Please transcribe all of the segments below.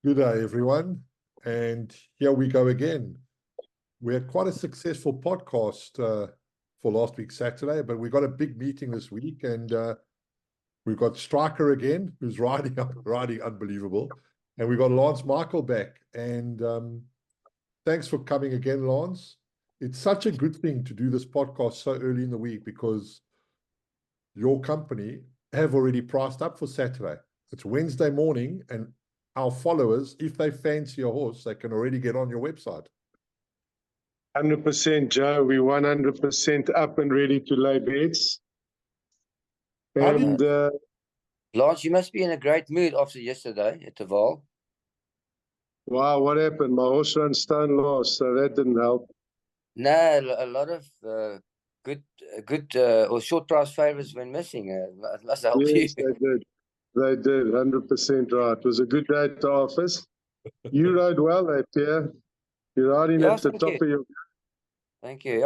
Good day, everyone. And here we go again. We had quite a successful podcast for last week, Saturday, but we got a big meeting this week, and we've got Striker again, who's riding unbelievable. And we've got Lance Michael back. And thanks for coming again, Lance. It's such a good thing to do this podcast so early in the week because your company have already priced up for Saturday. It's Wednesday morning, and our followers, if they fancy a horse, they can already get on your website. 100%, Joe. We're 100% up and ready to lay bets. And Lance, you must be in a great mood after yesterday at the Val. Wow, what happened? My horse ran stone lost, so that didn't help. No, a lot of good or short price favorites went missing. It must help yes, you. They did, 100% right. It was a good day at the office. You rode well there, Pierre. You're riding at the top of your... Thank you.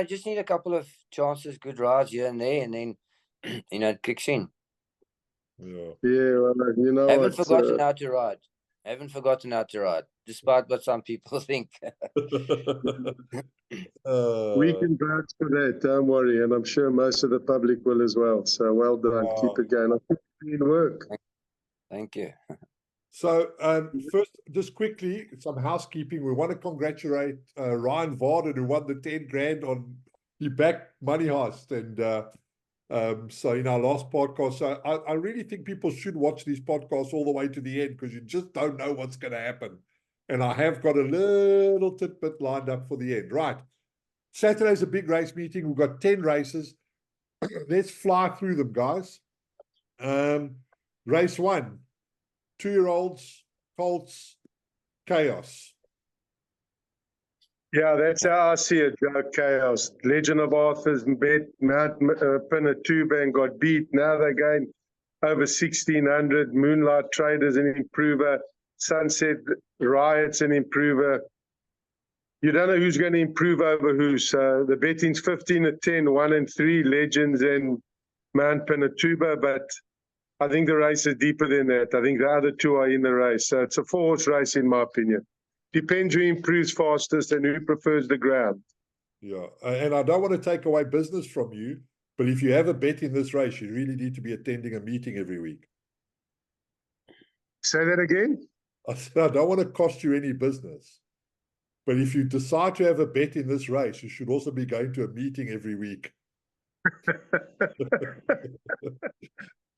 Just need a couple of chances, good rides here and there, and then, it kicks in. Yeah, well, Haven't forgotten how to ride. Haven't forgotten how to ride, despite what some people think. We can vouch for that, don't worry. And I'm sure most of the public will as well. So well done. Keep it going. I think it's work. Thank you. So first, just quickly, some housekeeping. We want to congratulate Ryan Varden, who won the 10 grand on he backed Money Heist. And so in our last podcast, so I really think people should watch these podcasts all the way to the end because you just don't know what's going to happen. And I have got a little tidbit lined up for the end. Right. Saturday's a big race meeting. We've got 10 races. Let's fly through them, guys. Race 1, 2-year-olds, Colts, Chaos. Yeah, that's how I see it, Joe. Chaos. Legend of Arthur's bet, Mount Pinatuba and got beat. Now they're going over 1,600. Moonlight Traders an improver. Sunset Riots an improver. You don't know who's going to improve over who. So the betting's 15-10, 1 and 3, Legends and Mount Pinatuba. But I think the race is deeper than that. I think the other two are in the race. So it's a 4-horse race, in my opinion. Depends who improves fastest and who prefers the ground. Yeah, and I don't want to take away business from you, but if you have a bet in this race, you really need to be attending a meeting every week. Say that again? I said, I don't want to cost you any business. But if you decide to have a bet in this race, you should also be going to a meeting every week.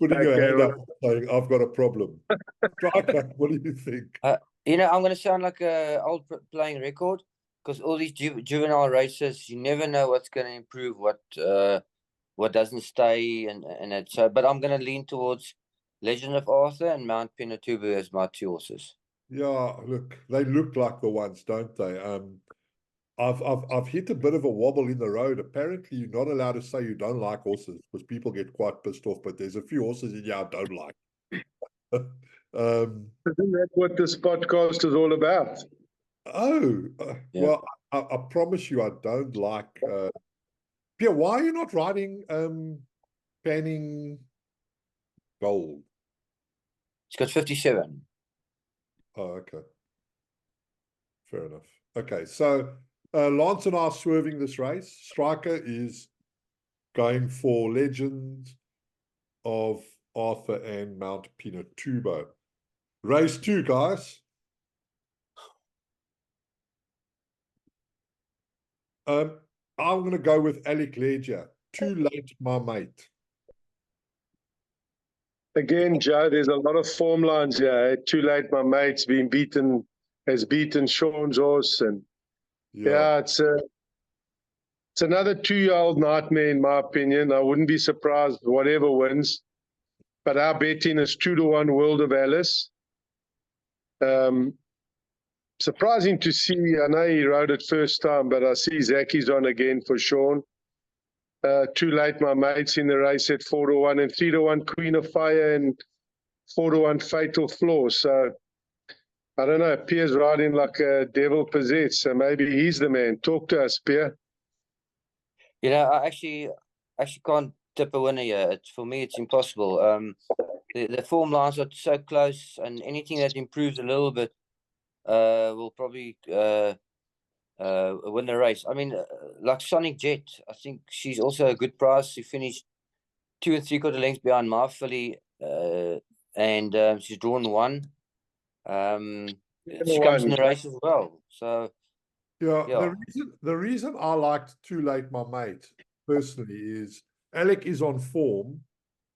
Putting your hand up saying, I've got a problem. What do you think? I'm going to sound like an old playing record because all these juvenile races, you never know what's going to improve, what doesn't stay, and it. So, but I'm going to lean towards Legend of Arthur and Mount Pinatuba as my 2 horses. Yeah, look, they look like the ones, don't they? I've hit a bit of a wobble in the road. Apparently, you're not allowed to say you don't like horses because people get quite pissed off. But there's a few horses in here I don't like. Isn't that what this podcast is all about? Well, I promise you, I don't like. Pierre, why are you not riding Panning Gold? It's got 57. Oh, okay. Fair enough. Okay, so Lance and I are swerving this race. Striker is going for Legend of Arthur and Mount Pinatubo. Race 2, guys. I'm going to go with Alec Ledger. Too late, my mate. Again, Joe, there's a lot of form lines here. Too late, my mate's been beaten, has beaten Sean's horse. And it's another 2-year-old nightmare, in my opinion. I wouldn't be surprised whatever wins. But our betting is 2-1 World of Alice. Surprising to see. I know he rode it first time, but I see Zacky's on again for Sean. Too late, my mates in the race at 4-1 and 3-1 Queen of Fire and 4-1 Fatal Flaw. So I don't know. Pierre's riding like a devil possessed. So maybe he's the man. Talk to us, Pierre. I actually can't tip a winner here. For me, it's impossible. the form lines are so close, and anything that improves a little bit will probably win the race. I mean, like Sonic Jet, I think she's also a good price. She finished 2 3/4 lengths behind my filly, and she's drawn 1. She comes in the race as well. So Yeah, yeah. the reason I liked Too Late My Mate personally is Alec is on form,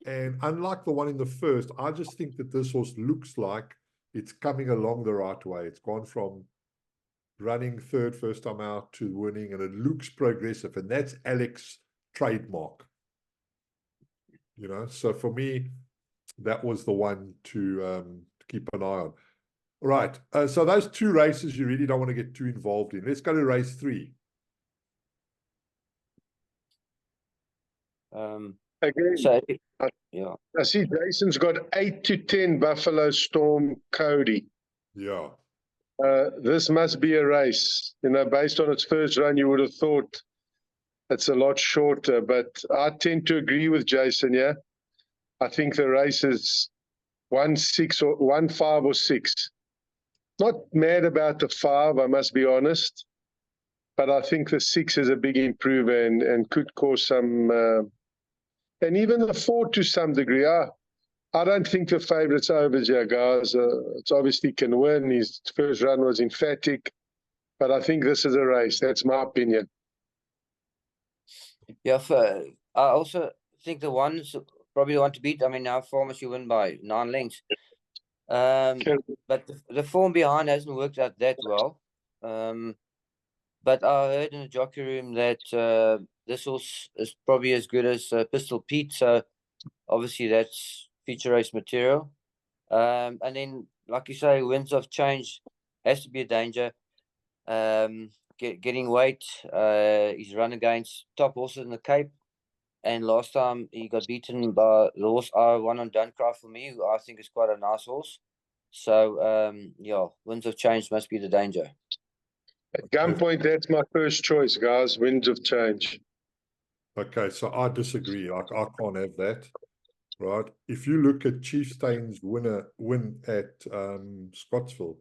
and unlike the one in the first, I just think that this horse looks like it's coming along the right way. It's gone from running third first time out to winning, and it looks progressive, and that's Alec's trademark. You know, so for me, that was the one to keep an eye on. Right. So those 2 races you really don't want to get too involved in. Let's go to race 3. Again, So yeah. I see Jason's got 8 to 10 Buffalo Storm Cody. Yeah. This must be a race. You know, based on its first run, you would have thought it's a lot shorter, but I tend to agree with Jason. Yeah, I think the race is 1-6 or 1-5 or 6. Not mad about the 5, I must be honest, but I think the 6 is a big improver and could cause some, and even the 4 to some degree. I don't think the favourite's over here, guys. It's obviously can win. His first run was emphatic, but I think this is a race. That's my opinion. Yeah, I also think the one's probably the one to beat. I mean, now Farmers you win by 9 lengths. But the form behind hasn't worked out that well. But I heard in the jockey room that this horse is probably as good as Pistol Pete. So obviously that's feature race material. And then, like you say, winds of change has to be a danger. Getting weight. He's run against top horses in the Cape, and last time he got beaten by the horse I won on Don't Cry For Me, who I think is quite a nice horse. So yeah, winds of change must be the danger. At gunpoint, that's my first choice, guys. Winds of change. Okay, so I disagree. I can't have that. Right. If you look at Chief Stain's win at Scottsville,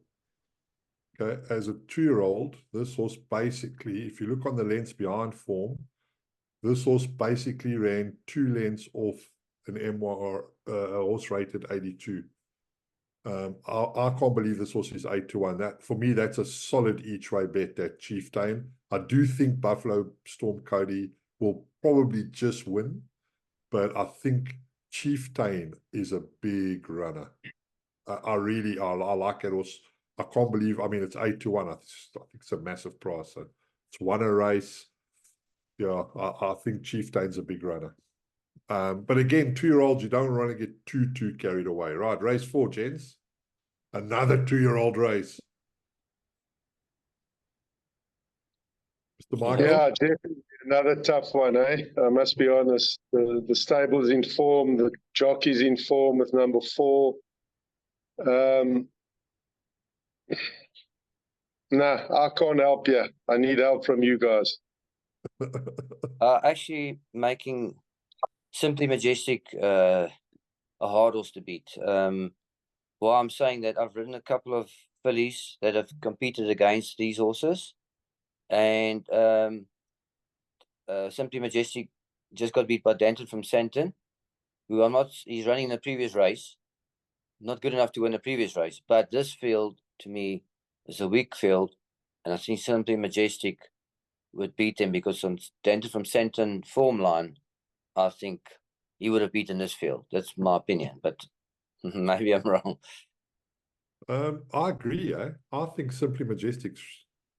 okay, as a 2-year-old, this horse basically, if you look on the lengths behind form, this horse basically ran 2 lengths off an M1 or a horse rated 82. I can't believe this horse is 8-1. That for me, that's a solid each way bet. That Chief Stain. I do think Buffalo Storm Cody will probably just win, but I think Chief Stain is a big runner. I like it. I can't believe. I mean, it's 8-1. I think it's a massive price. So it's won a race. Yeah, I think Chief Stain's a big runner. But again, 2-year-olds, you don't want to get too carried away, right? Race 4, gents. Another 2-year-old race. Mr. Michael? Yeah, definitely another tough one, eh? I must be honest. The stable's in form, the jockey's in form with number 4. Nah, I can't help you. I need help from you guys. Actually making Simply Majestic a hard horse to beat. Well, I'm saying that I've ridden a couple of fillies that have competed against these horses, and Simply Majestic just got beat by Danton from Santon, who he's running in the previous race, not good enough to win the previous race. But this field, to me, is a weak field, and I think Simply Majestic would beat him because on Danton from Santon form line, I think he would have beaten this field. That's my opinion, but maybe I'm wrong. I agree. I think Simply Majestic's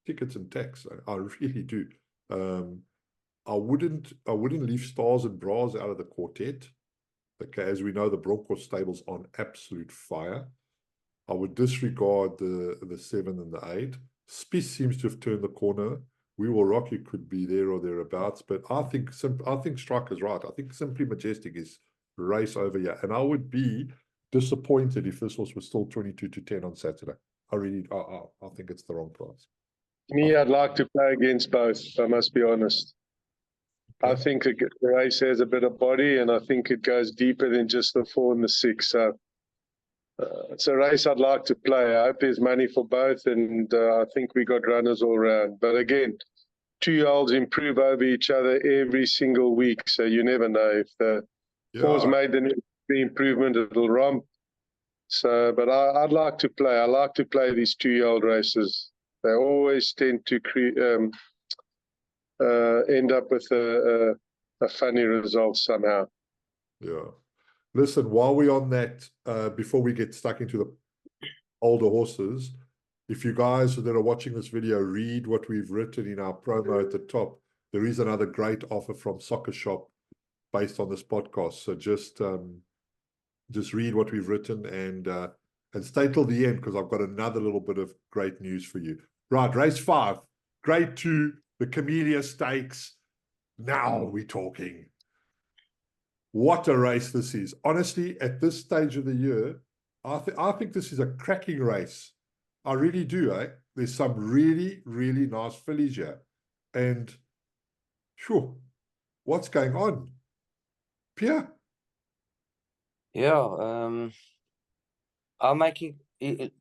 tickets and tax. I really do. I wouldn't leave Stars and Bras out of the quartet. Okay, as we know, the Broncos stable's on absolute fire. I would disregard the 7 and the 8. Spieth seems to have turned the corner. We Will Rock You could be there or thereabouts, but I think Striker's right. I think Simply Majestic is race over here, and I would be disappointed if this horse was still 22-10 on Saturday. I think it's the wrong price. Me, I'd like to play against both, I must be honest. I think the race has a bit of body, and I think it goes deeper than just the 4 and the 6. So it's a race I'd like to play. I hope there's money for both, and I think we got runners all around. But again, 2-year-olds improve over each other every single week, so you never know. If the 4's made the improvement, it'll romp. So, but I'd like to play. I like to play these 2-year-old races. They always tend to end up with a funny result somehow. Yeah. Listen, while we're on that, before we get stuck into the older horses, if you guys that are watching this video read what we've written in our promo at the top, there is another great offer from Soccer Shop based on this podcast. So just read what we've written and stay till the end, because I've got another little bit of great news for you. Right, race 5, grade 2, the Camellia Stakes. Now we're talking. What a race this is. Honestly, at this stage of the year, I think this is a cracking race. I really do, eh? There's some really, really nice fillies here. And, sure, what's going on? Pierre? Yeah, I'm making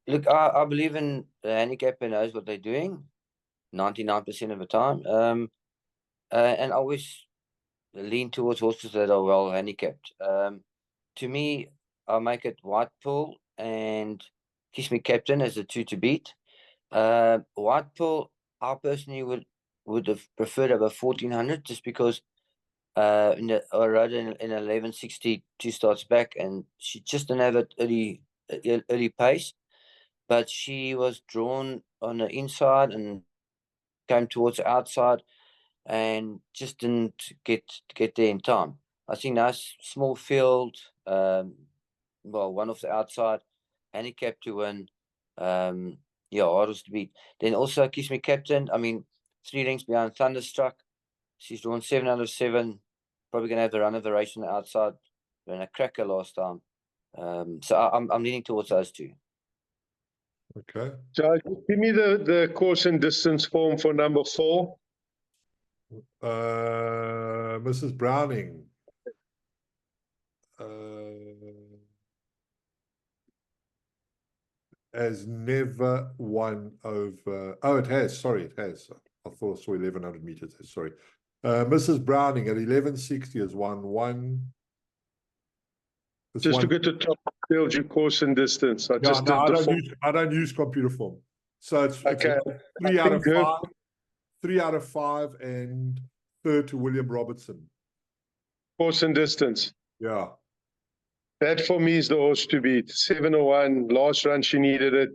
look. I believe in the handicapper knows what they're doing, 99% of the time. And I always lean towards horses that are well handicapped. To me, I'll make it White Pearl and Kiss Me Captain as the 2 to beat. White Pearl, I personally would have preferred over 1400, just because I rode in 1160 2 starts back, and she just didn't have that early pace, but she was drawn on the inside and came towards the outside and just didn't get there in time. I think nice small field, one off the outside, handicap to win. Hardest to beat. Then also Kiss Me Captain. I mean, 3 lengths behind Thunderstruck. She's drawn 7 out of 7. Probably going to have the run of the race on the outside. Ran a cracker last time. So I'm leaning towards those 2. Okay. So give me the course and distance form for number 4. Mrs. Browning. Has never won over. Oh, it has. Sorry, it has. I thought I saw 1100 meters. Sorry. Mrs. Browning at 1160 has won one. Just to get to top field, your course and distance. I don't use computer form. So it's 3 out of 5. 3 out of 5, and 3rd to William Robertson. Course and distance. Yeah. That for me is the horse to beat. 701, last run she needed it.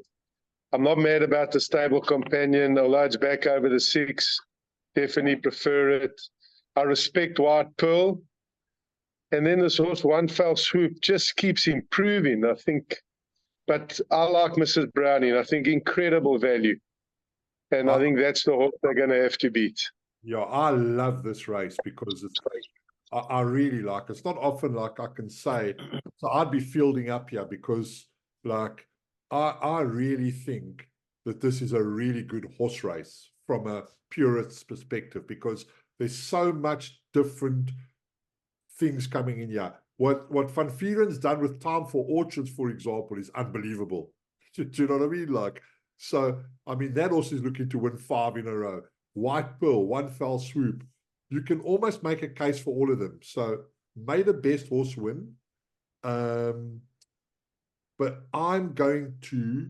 I'm not mad about the Stable Companion, although it's back over the 6. Definitely prefer it. I respect White Pearl. And then this horse, One Fell Swoop, just keeps improving, I think. But I like Mrs. Browning. I think incredible value. And I think that's the horse they're going to have to beat. Yeah, I love this race because I really like it. It's not often like I can say, so I'd be fielding up here because like I really think that this is a really good horse race from a purist's perspective, because there's so much different things coming in here. What Van Vieren's done with Time for Orchards, for example, is unbelievable. Do you know what I mean? Like, so, I mean, that horse is looking to win 5 in a row. White Pearl, One Fell Swoop. You can almost make a case for all of them. So, may the best horse win. But I'm going to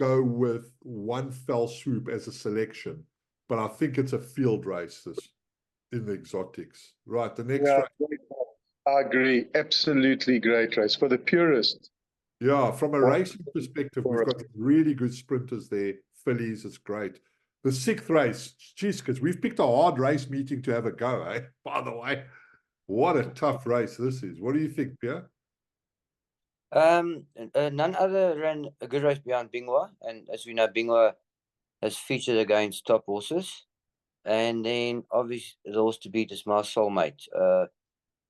go with One Fell Swoop as a selection. But I think it's a field race in the exotics. Right, the next race. I agree. Absolutely great race for the purist. Yeah, from a racing perspective, we've got really good sprinters there. Fillies, it's great. The 6th race, geez, because we've picked a hard race meeting to have a go, eh? By the way, what a tough race this is. What do you think, Pierre? None other ran a good race behind Bingwa, and as we know, Bingwa has featured against top horses. And then obviously the horse to beat is my soulmate.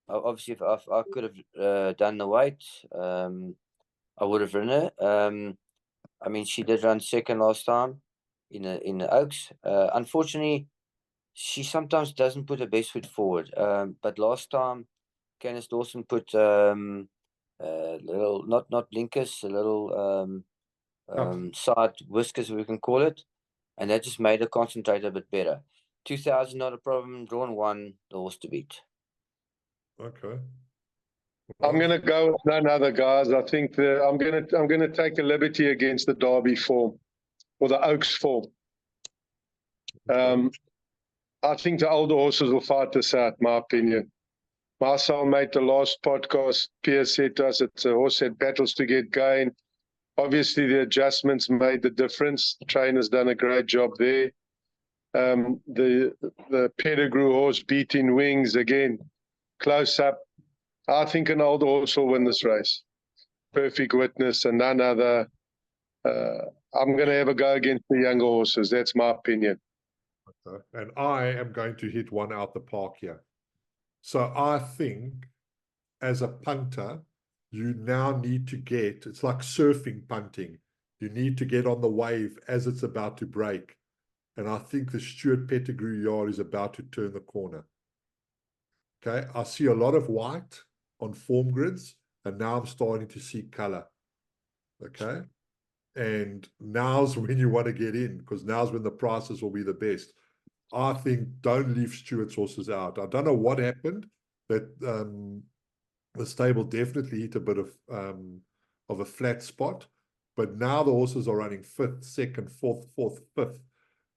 Obviously, if I could have done the weight, I would have run her. I mean, she did run 2nd last time in the Oaks. Unfortunately, she sometimes doesn't put her best foot forward. But last time, Candice Dawson put little not blinkers, a little side whiskers, we can call it, and that just made her concentrate a bit better. 2000, not a problem. Drawn one, the horse to beat. Okay. I'm going to go with none other, guys. I think I'm going to take a liberty against the Derby form or the Oaks form. I think the older horses will fight this out, my opinion. Marcel made the last podcast. Pierre said to us it's a horse that battles to get going. Obviously, the adjustments made the difference. The trainer's done a great job there. The Pettigrew horse beating Wings again, close up. I think an old horse will win this race. Perfect Witness and none other. I'm going to have a go against the younger horses. That's my opinion. Okay. And I am going to hit one out the park here. So I think as a punter, you now need to get, it's like surfing punting. You need to get on the wave as it's about to break. And I think the Stuart Pettigrew yard is about to turn the corner. Okay, I see a lot of white on form grids, and now I'm starting to see color. Okay, and now's when you want to get in, because now's when the prices will be the best. I think don't leave Stuart's horses out. I don't know what happened, that the stable definitely hit a bit of a flat spot, but now the horses are running 5th, 2nd, 4th, 4th, 5th.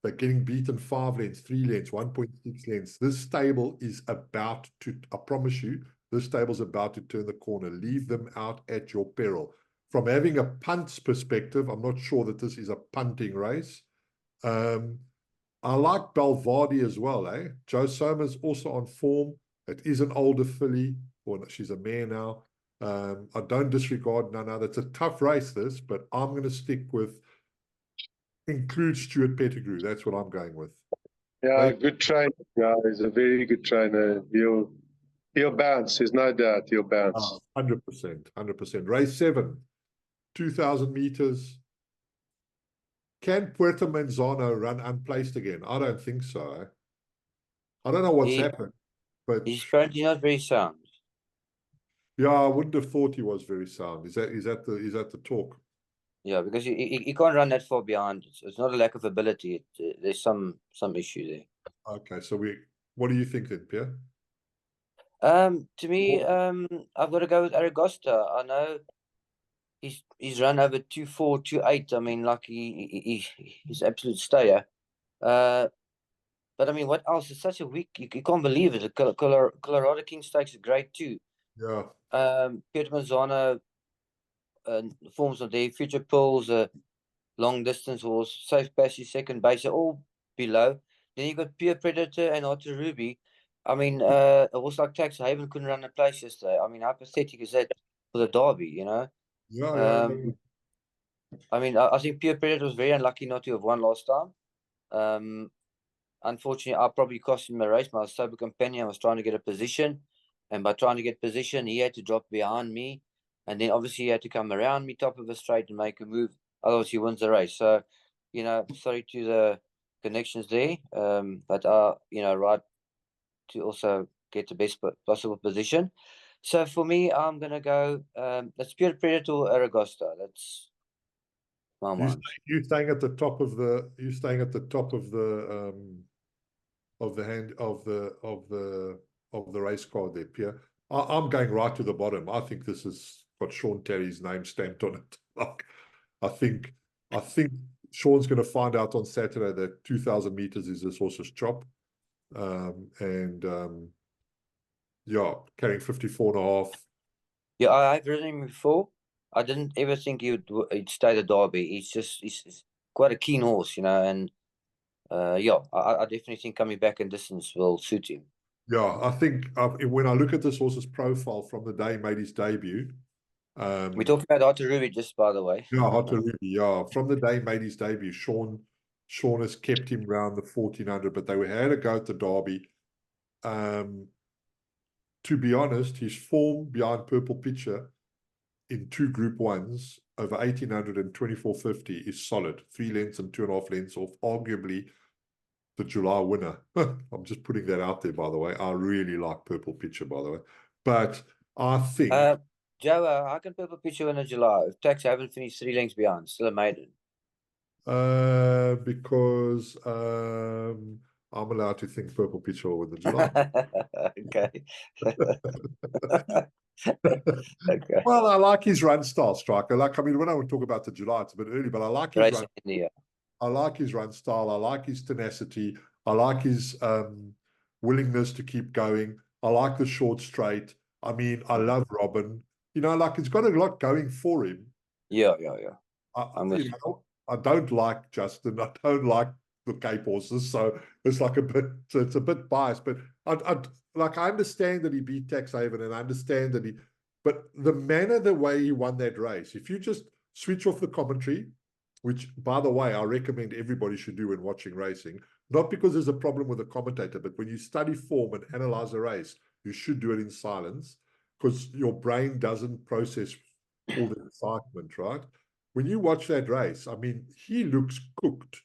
They're getting beaten 5 lengths, 3 lengths, 1.6 lengths. This stable is about to, I promise you, this stable's about to turn the corner. Leave them out at your peril. From having a punt's perspective, I'm not sure that this is a punting race. I like Belvardi as well, eh? Joe Soma's also on form. It is an older filly, or she's a mare now. I don't disregard none other. It's a tough race, this, but I'm going to stick with include Stuart Pettigrew. That's what I'm going with. Yeah, Right? good trainer. Yeah, he's a very good trainer. He'll bounce. There's no doubt he'll bounce. 100%, 100%. Race 7, 2,000 meters. Can Puerto Manzano run unplaced again? I don't think so. Eh? I don't know what's happened, but He's apparently not very sound. yeah, I wouldn't have thought he was very sound. Is that the talk? Yeah, because he can't run that far behind. It's not a lack of ability. There's some issue there. Okay, so what do you think then, Pierre? To me, I've got to go with Aragosta. I know he's run over 2.4, 2.8. I mean, like he's absolute stayer. But I mean, what else? It's such a weak. You can't believe it. The Colorado King Stakes is great too. Yeah. Peter Manzano, forms of their future pulls, long distance horse, safe passage, second base, are all below. Then you got Pure Predator and Otter Ruby. I mean, a horse like Tax Haven couldn't run a place yesterday. I mean, how pathetic is that for the Derby, you know? Yeah. I mean, I think Pure Predator was very unlucky not to have won last time. Unfortunately, I probably cost him a race. My sober companion was trying to get a position, and by trying to get position, he had to drop behind me, and then obviously he had to come around me top of a straight and make a move. Otherwise, he wins the race. So, you know, sorry to the connections there, but right to also get the best possible position. So for me, I'm gonna go. That's Pure Predator or Aragosta. That's my mind. You staying at the top of the race card there, Pierre. I'm going right to the bottom. I think this has got Sean Terry's name stamped on it. Like, I think Sean's going to find out on Saturday that 2,000 meters is this horse's chop. Yeah, carrying 54 and a half. Yeah, I've ridden him before. I didn't ever think he'd stay the Derby. He's quite a keen horse, you know, and yeah, I definitely think coming back in distance will suit him. Yeah, I think when I look at this horse's profile from the day he made his debut. We're talking about Otter Ruby, just by the way. Yeah, Otter Ruby, yeah. From the day he made his debut, Sean has kept him around the 1,400, but they had a go at the Derby. To be honest, his form behind Purple Pitcher in 2 Group 1s over 1,800 and 2,450 is solid. 3 lengths and 2.5 lengths off arguably the July winner. I'm just putting that out there, by the way. I really like Purple Pitcher, by the way. But I think Joe, how can Purple Pitcher win in July if Tax haven't finished 3 lengths behind, still a maiden? because I'm allowed to think Purple Pitcher will win the July. Okay. Okay. Well, I like his run style, Striker. Like, I mean, when I would talk about the July, it's a bit early, but I like his Racing run. India. I like his run style. I like his tenacity. I like his willingness to keep going. I like the short straight. I mean, I love Robin. You know, like, he's got a lot going for him. Yeah. I don't like Justin. I don't like the Cape horses, so it's like it's a bit biased. But I understand that he beat Taxhaven, and I understand that but the way he won that race, if you just switch off the commentary, which, by the way, I recommend everybody should do when watching racing, not because there's a problem with the commentator, but when you study form and analyze a race, you should do it in silence, because your brain doesn't process all the excitement, right? When you watch that race, I mean, he looks cooked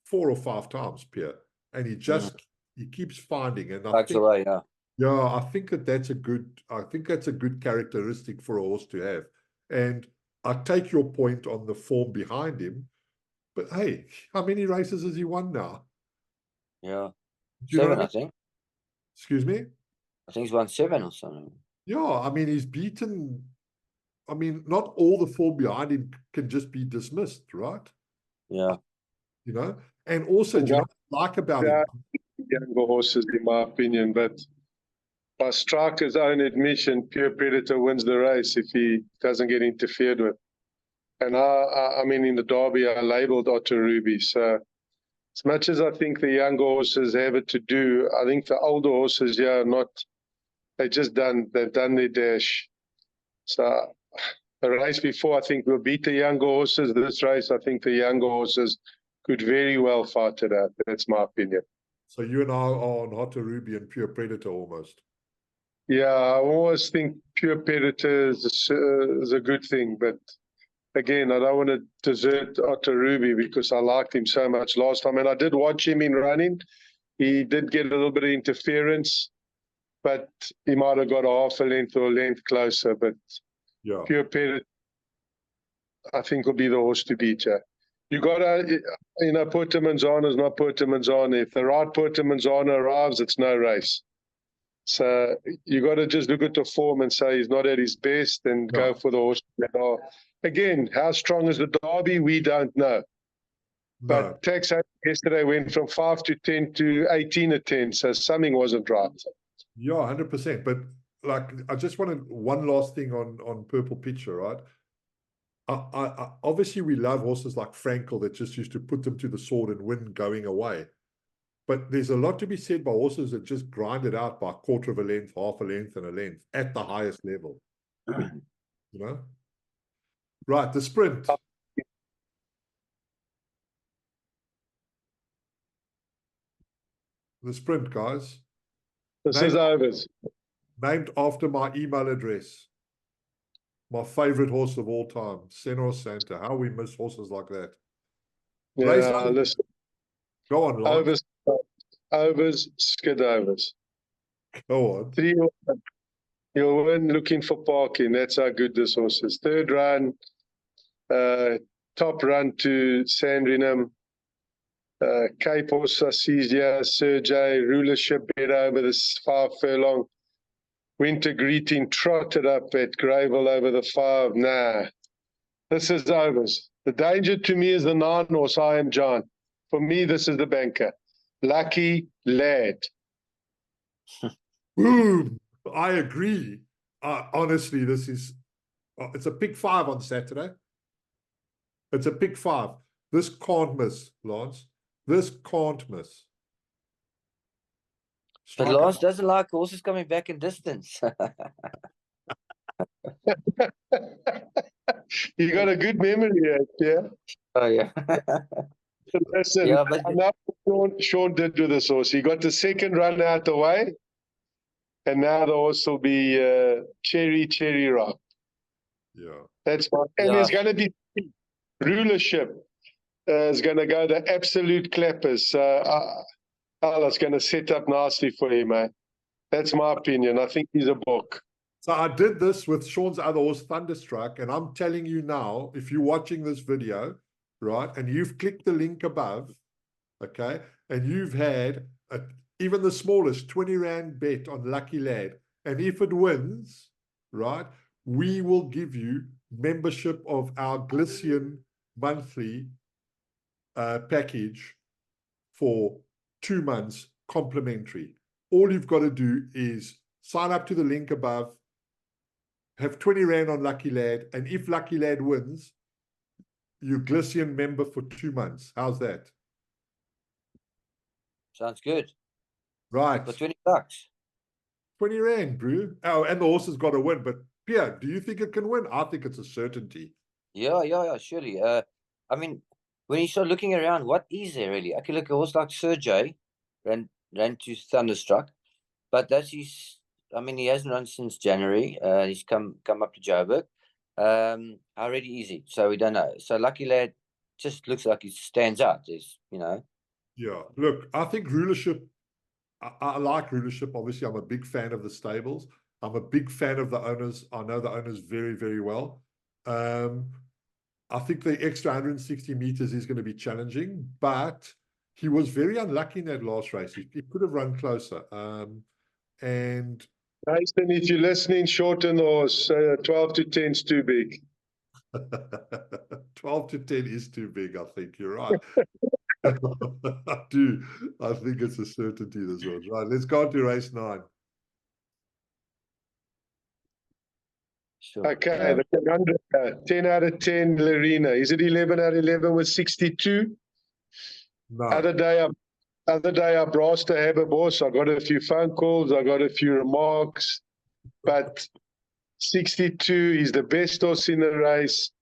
4 or 5 times, Pierre, and he keeps finding. And I think, I think that's a good characteristic for a horse to have. And I take your point on the form behind him, but hey, how many races has he won now? Yeah. Do you 7, know? I think. Excuse me? I think he's won 7 or something. Yeah, I mean, he's beaten. I mean, not all the form behind him can just be dismissed, right? Yeah. You know, and also, do you know what I like about him? Younger horses, in my opinion, but by Striker's own admission, Pure Predator wins the race if he doesn't get interfered with. And I mean, in the Derby, I labelled Otto Ruby. So as much as I think the younger horses have it to do, I think the older horses, they've done their dash. So the race before, I think we'll beat the younger horses. This race, I think the younger horses could very well fight it out. That's my opinion. So you and I are on Otto Ruby and Pure Predator almost. Yeah, I always think Pure Predator is a good thing, but again, I don't want to desert Otto Ruby because I liked him so much last time. And I did watch him in running. He did get a little bit of interference, but he might have got a half a length or a length closer. But yeah, Pure Predator, I think, will be the horse to beat. Yeah. You got to, Puerto Manzano is not Puerto Manzano. If the right Puerto Manzano arrives, it's no race. So you got to just look at the form and say he's not at his best and go for the horse that are. Again, how strong is the Derby? We don't know. But Tax yesterday went from 5 to 10 to 18 at 10, so something wasn't right. Yeah, 100%. But like, I just wanted one last thing on Purple Pitcher, right? I obviously we love horses like Frankel that just used to put them to the sword and win going away. But there's a lot to be said by horses that just grind it out by a quarter of a length, half a length, and a length at the highest level. You know? Right, the sprint. The sprint, guys. This is Overs. Named after my email address. My favorite horse of all time, Senor Santa. How we miss horses like that. Yeah, listen. Go on, Lance. Overs, skid overs. Go on. 3 you'll win looking for parking. That's how good this horse is. 3rd run, top run to Sandringham. Cape Horse, Assisia, Sergey, rulership better over this 5 furlong. Winter greeting trotted up at Gravel over the 5. Nah, this is Overs. The danger to me is the 9 horse, I Am John. For me, this is the banker. Lucky Lad. Boom. I agree. Honestly, this is, it's a pick 5 on Saturday. It's a pick 5. This can't miss, Lance. This can't miss. But Lance doesn't like horses coming back in distance. You got a good memory, yeah? Oh, yeah. Listen, yeah, but I know what Sean did with this horse. He got the 2nd run out the way, and now the horse will be cherry rock. Yeah. That's fine. And there's going to be rulership. is going to go the absolute clappers. So Allah's going to set up nicely for him, mate. That's my opinion. I think he's a book. So I did this with Sean's other horse, Thunderstruck, and I'm telling you now, if you're watching this video, right, and you've clicked the link above, okay, and you've had even the smallest 20 Rand bet on Lucky Lad, and if it wins, right, we will give you membership of our Glistian monthly package for 2 months complimentary. All you've got to do is sign up to the link above, have 20 Rand on Lucky Lad, and if Lucky Lad wins, you're Glistian member for 2 months. How's that? Sounds good. Right. For $20. 20 Rand, bro. Oh, and the horse has got to win. But Pierre, do you think it can win? I think it's a certainty. Yeah, surely. I mean, when you start looking around, what is there really? I can look at a horse like Sir J, ran to Thunderstruck, but that's his. I mean, he hasn't run since January. He's come up to Joburg. How ready is he? So we don't know. So Lucky Lad just looks like he stands out. There's, Yeah. Look, I think rulership. I like rulership. Obviously, I'm a big fan of the stables. I'm a big fan of the owners. I know the owners very, very well. I think the extra 160 meters is going to be challenging, but he was very unlucky in that last race. He could have run closer. And Jason, if you're listening, shorten horse. 12 to 10 is too big. 12 to 10 is too big, I think. You're right. I do. I think it's a certainty this one. Right, let's go on to race 9. sure. Okay, the conundrum, 10 out of 10, Lorena. Is it 11 out of 11 with 62? No. Other day I browsed to have a boss. I got a few phone calls. I got a few remarks. But 62 is the best horse in the race.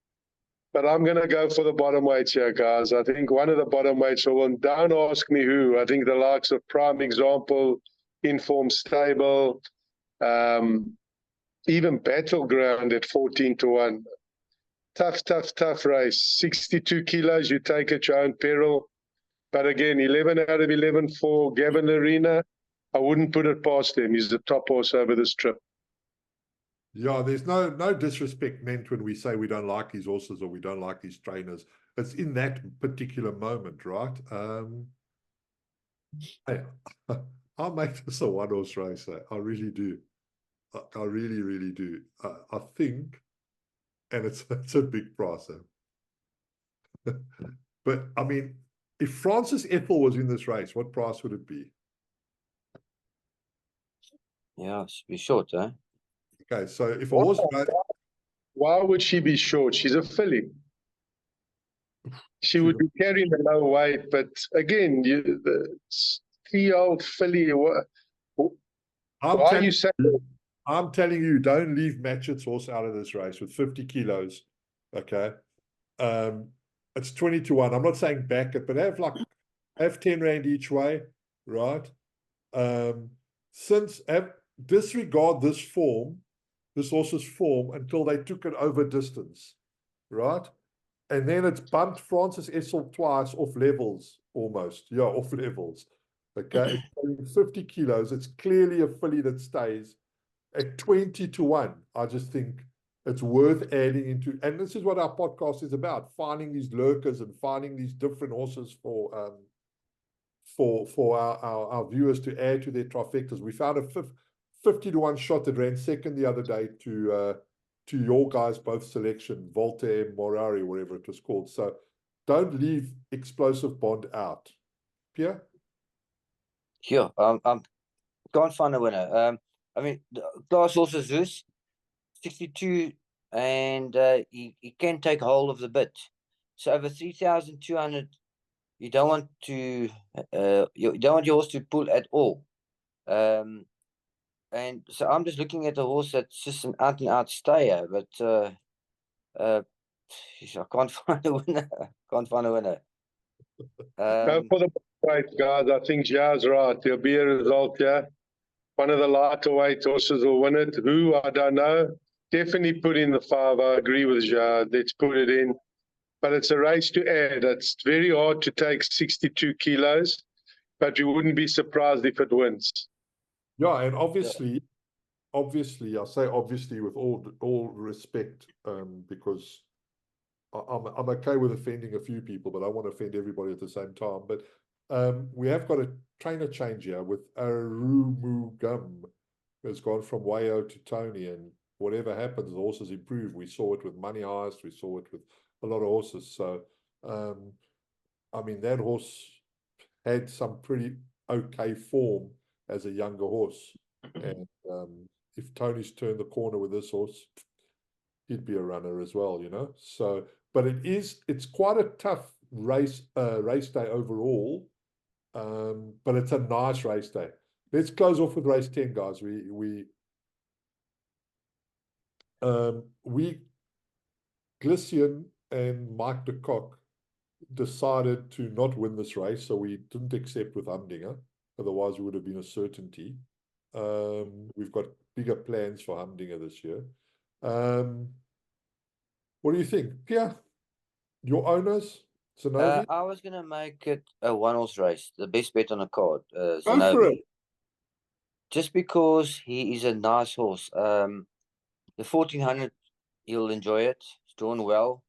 But I'm going to go for the bottom weights here, guys. I think one of the bottom weights will win. Don't ask me who. I think the likes of Prime Example, Informed Stable, even Battleground at 14 to 1. Tough race. 62 kilos, you take at your own peril. But again, 11 out of 11 for Gavin Arena. I wouldn't put it past him. He's the top horse over this trip. Yeah, there's no disrespect meant when we say we don't like these horses or we don't like these trainers. It's in that particular moment, right? I'll make this a one-horse race. I really do. I really, really do. I think, and it's a big price. But, I mean, if Francis Ethel was in this race, what price would it be? Yeah, it's be short, huh? Okay, so if a horse... Why would she be short? She's a filly. She would be carrying a low weight, but again, the 3-year-old filly. Why are you saying? I'm telling you, don't leave Matchett's horse out of this race with 50 kilos. Okay, it's 20 to 1. I'm not saying back it, but have 10 Rand each way, right? Disregard this horse's form until they took it over distance, right? And then it's bumped Francis Essel twice off levels, almost. Yeah, off levels. Okay, it's 50 kilos. It's clearly a filly that stays at 20 to 1. I just think it's worth adding into, and this is what our podcast is about, finding these lurkers and finding these different horses for our viewers to add to their trifectas. We found a 50 to 1 shot that ran second the other day to your guys' both selection, Voltaire, Morari, whatever it was called. So don't leave Explosive Bond out. Pierre? Sure. Can't find a winner. I mean, Glass also Zeus, 62, and he can take hold of the bit. So over 3,200, you don't want to you don't want your horse to pull at all. And so I'm just looking at a horse that's just an out and out stayer, but I can't find a winner. Can't find a winner. Go for the weight, guys. I think Ja's right. There'll be a result here. One of the lighter weight horses will win it. Who, I don't know. Definitely put in the 5. I agree with Ja. Let's put it in. but it's a race to add. It's very hard to take 62 kilos, but you wouldn't be surprised if it wins. Yeah, and obviously, I say obviously with all respect, because I'm okay with offending a few people, but I want to offend everybody at the same time. But we have got a trainer change here with Arumugam, has gone from Wayo to Tony, and whatever happens, the horses improve. We saw it with Money Heist, we saw it with a lot of horses. So, I mean, that horse had some pretty okay form as a younger horse. And if Tony's turned the corner with this horse, he'd be a runner as well, you know. So, but it's quite a tough race day overall. But it's a nice race day. Let's close off with race 10, guys. Glistian and Mike de Kock decided to not win this race, so we didn't accept with Humdinger. Otherwise, it would have been a certainty. We've got bigger plans for Humdinger this year. What do you think, Pierre? Your owners, Zanovi? I was gonna make it a one-horse race, the best bet on the card, Go for Zanobi. it. Just because he is a nice horse. The 1400, you'll enjoy it. It's drawn well.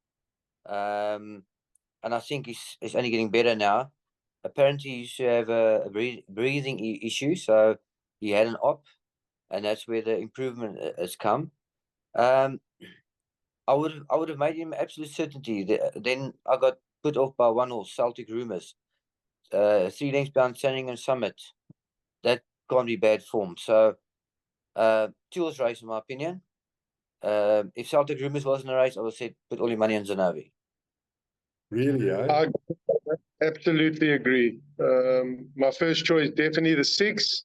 And I think he's only getting better now. Apparently, he used to have a breathing issue, so he had an op, and that's where the improvement has come. I would have made him absolute certainty. Then I got put off by one horse, Celtic Rumors. 3 lengths behind Sandringham Summit. That can't be bad form. So, 2-horse race, in my opinion. If Celtic Rumors was in the race, I would say put all your money on Zanobi. Really, eh? I absolutely agree. My first choice, definitely the 6.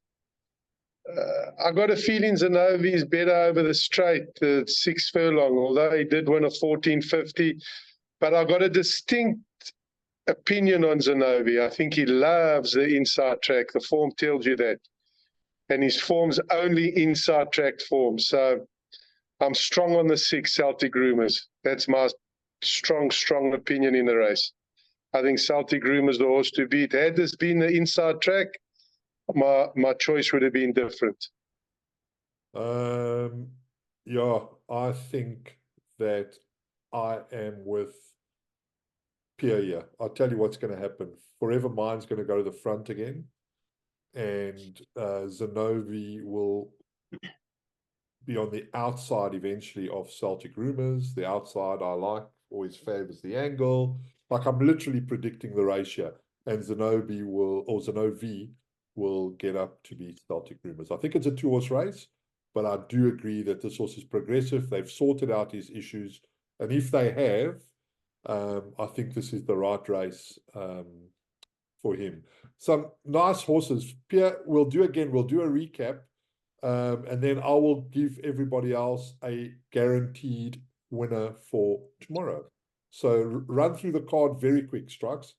I got a feeling Zanobi is better over the straight, the 6 furlong, although he did win a 1450. But I got a distinct opinion on Zanobi. I think he loves the inside track. The form tells you that. And his form's only inside track form. So I'm strong on the 6 Celtic Rumors. That's my strong opinion in the race. I think Celtic Rumors the horse to beat. Had this been the inside track, my choice would have been different. Yeah, I think that I am with Pierre here. I'll tell you what's going to happen. Forever Mind's going to go to the front again, and Zanobi will be on the outside eventually of Celtic Rumors. The outside I like, always favors the angle. Like I'm literally predicting the ratio, and Zanovi will get up to beat Celtic Rumors. I think it's a 2-horse race, but I do agree that this horse is progressive. They've sorted out his issues, and if they have, I think this is the right race for him. Some nice horses. Pierre, we'll do a recap, and then I will give everybody else a guaranteed winner for tomorrow. So run through the card very quick, Strikes.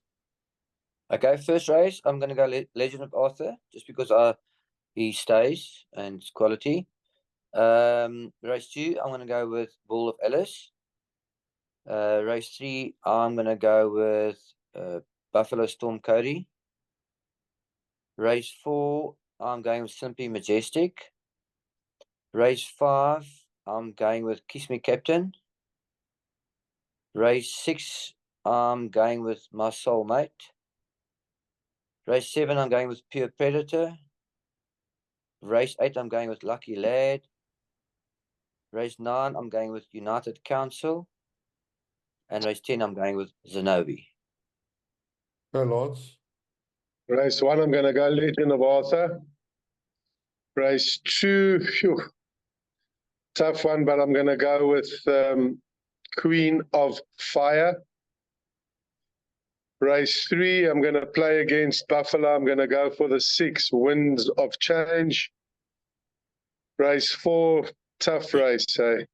Okay, first race, I'm going to go Legend of Arthur, just because he stays and it's quality. Race 2, I'm going to go with Bull of Alice. Race 3, I'm going to go with Buffalo Storm Cody. Race 4, I'm going with Simply Majestic. Race 5, I'm going with Kiss Me Captain. Race 6, I'm going with My Soulmate. Race 7, I'm going with Pure Predator. Race 8, I'm going with Lucky Lad. Race 9, I'm going with United Council. And race 10, I'm going with Zanobi. Go, Lance. Race 1, I'm going to go Legend of Arthur. Race 2, tough one, but I'm going to go with Queen of Fire. Race 3, I'm going to play against Buffalo. I'm going to go for the 6 Winds of Change. Race 4, tough race, eh?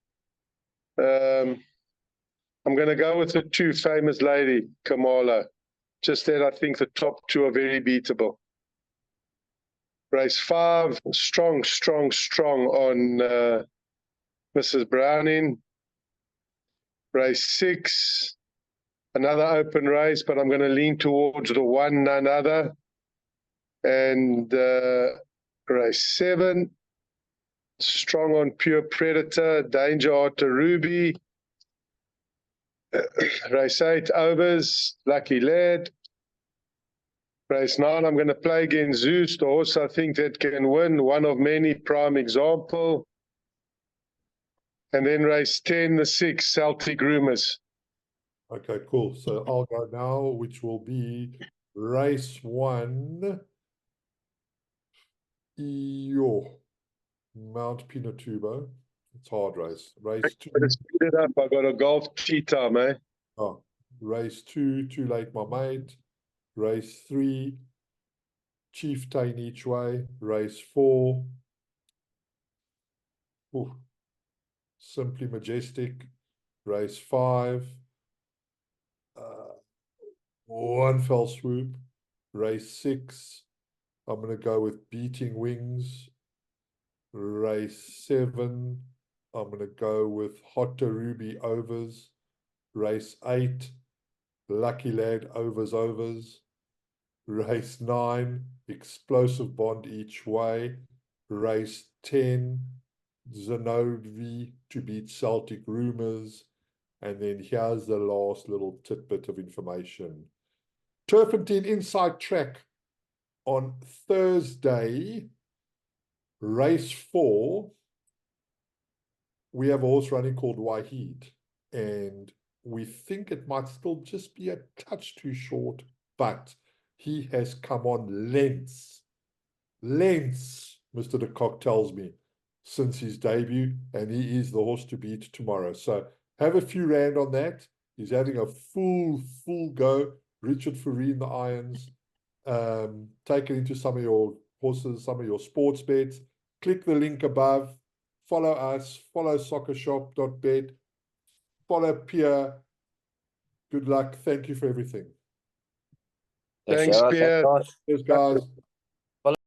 I'm going to go with the 2 Famous Lady, Kamala. Just that I think the top 2 are very beatable. Race 5, strong on Mrs. Browning. Race 6, another open race, but I'm going to lean towards the one, none other. And race 7, strong on Pure Predator, Danger Otter Ruby. Race 8, Overs, Lucky Lad. Race 9, I'm going to play against Zeus, the horse I think that can win, one of many, prime example. And then race 10, the 6, Celtic Rumors. Okay, cool. So I'll go now, which will be race 1. Mount Pinatubo. It's hard race. Race 2. Let's speed it up. I got a golf tee time, eh? Oh, race 2, Too Late My Mate. Race 3, Chieftain Each Way. Race 4, Simply Majestic. Race 5, One Fell Swoop. Race 6, I'm going to go with Beating Wings. Race 7, I'm going to go with Hot to Ruby Overs. Race 8, Lucky Lad Overs. Race 9, Explosive Bond Each Way. Race 10, Zanovi to beat Celtic Rumors. And then here's the last little tidbit of information. Turpentine Inside Track on Thursday, race 4, we have a horse running called Wahid. And we think it might still just be a touch too short, but he has come on lengths, Mr. De Kock tells me, since his debut, and he is the horse to beat tomorrow. So have a few rand on that. He's having a full go. Richard Farine, the irons. Take it into some of your horses, some of your sports bets. Click the link above. Follow us. Follow soccershop.bet. Follow Pierre. Good luck. Thank you for everything. Thanks, Pierre. Thanks, guys. Cheers, guys.